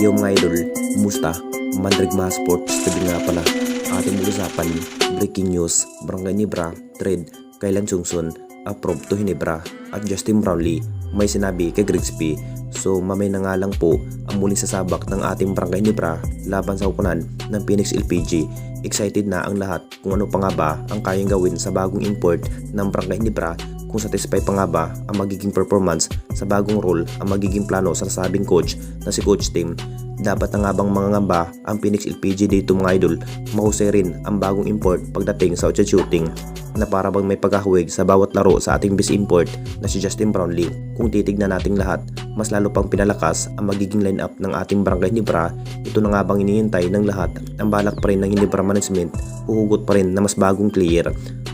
Yo mga idol, kumusta? Mandrigma Sports TV nga pala. Ating usapan, breaking news, Barangay Ginebra, trade, Kaylan Chungsun, approve to Ginebra, at Justin Brownlee, may sinabi kay Grigsby. So mamay na nga lang po ang muling sasabak ng ating Barangay Ginebra laban sa kupunan ng Phoenix LPG. Excited na ang lahat kung ano pa nga ba ang kayang gawin sa bagong import ng Barangay Ginebra, kung satisfy pa nga ba ang magiging performance sa bagong role, ang magiging plano sa nasabing coach na si Coach Tim. Dapat na nga bang mangangamba ang Phoenix LPG dito mga idol? Mahusay rin ang bagong import pagdating sa outshot shooting na para bang may pagkahuwig sa bawat laro sa ating base import na si Justin Brownlee. Kung titignan nating lahat, mas lalo pang pinalakas ang magiging lineup ng ating Barangay Ginebra. Ito na nga bang inihintay ng lahat? Ang balak pa rin ng Ginebra management, huhugot pa rin na mas bagong player.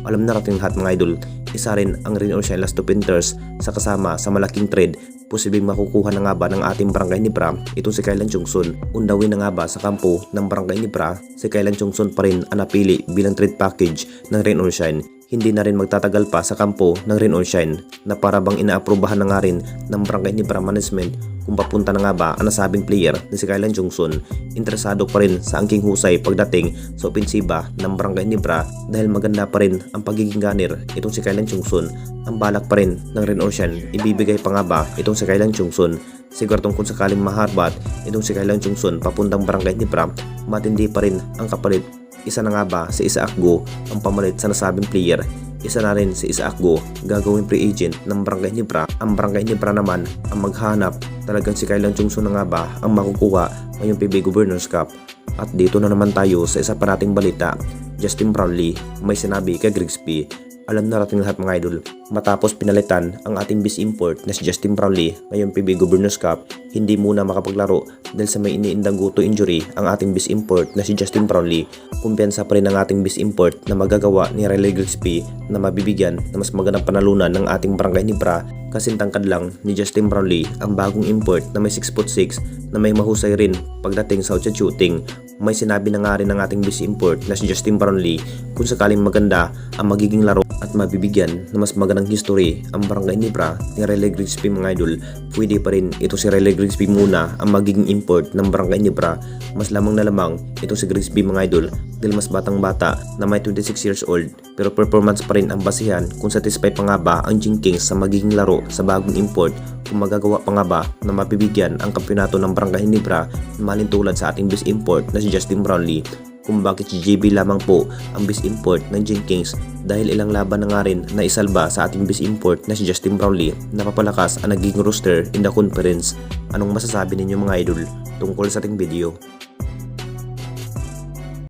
Alam na natin lahat mga idol, isa rin ang Rain or Shine last two painters sa kasama sa malaking trade. Posibleng makukuha na nga ba ng ating Barangay Ginebra itong si Kaylan Chungsun. Undawin na nga ba sa kampo ng Barangay Ginebra, si Kaylan Chungsun pa rin ang napili bilang trade package ng Rain or Shine. Hindi na rin magtatagal pa sa kampo ng Rain or Shine na para bang inaaprobahan na nga rin ng Barangay Ginebra management kung papunta na nga ba ang nasabing player na si Kaylan Chungsun. Interesado pa rin sa angking husay pagdating sa opensiba ng Barangay Ginebra dahil maganda pa rin ang pagiging gunner itong si Kaylan Chungsun. Ang balak pa rin ng Rain or Shine, ibibigay pa nga ba itong si Kaylan Chungsun. Siguradong kung sakaling maharbat itong si Kaylan Chungsun papuntang Barangay Ginebra, matindi pa rin ang kapalit. Isa na nga ba si Isaac Go ang pamalit sa nasabing player? Isa na rin si Isaac Go gagawing free agent ng Barangay Ginebra. Ang Barangay Ginebra naman ang maghanap. Talagang si Kaylan Chungsun na nga ba ang makukuha ngayong PB Governors Cup. At dito na naman tayo sa isa pa nating balita. Justin Brownlee may sinabi kay Grigsby. Alam na natin lahat mga idol, matapos pinalitan ang ating base import na si Justin Brownlee ngayong PB Governors Cup, hindi muna makapaglaro dahil sa may iniindang guto injury ang ating base import na si Justin Brownlee. Kumpiyansa pa rin ang ating base import na magagawa ni Riley Grigsby na mabibigyan na mas magandang panalunan ng ating Barangay Ginebra. Kasintangkad lang ni Justin Brownlee ang bagong import na may 6'6" na may mahusay rin pagdating sa outshot shooting. May sinabi na nga rin ng ating base import na si Justin Brownlee kung sakaling maganda ang magiging laro at mabibigyan na mas magandang history ang Barangay Ginebra ni Riley Grigsby mga idol, pwede pa rin ito si Riley Grigsby muna ang magiging import ng Barangay Ginebra. Mas lamang na lamang ito si Grigsby mga idol dahil mas batang bata na may 26 years old, pero performance pa rin ang basihan kung satisfy pa nga ba ang Kings sa magiging laro sa bagong import, kung magagawa pa nga ba na mapibigyan ang kampeonato ng Barangay Ginebra malintulad sa ating base import na si Justin Brownlee. Kung bakit si JB lamang po ang base import ng Kings dahil ilang laban na nga rin na isalba sa ating base import na si Justin Brownlee, napapalakas ang naging roster in the conference. Anong masasabi ninyo mga idol tungkol sa ating video?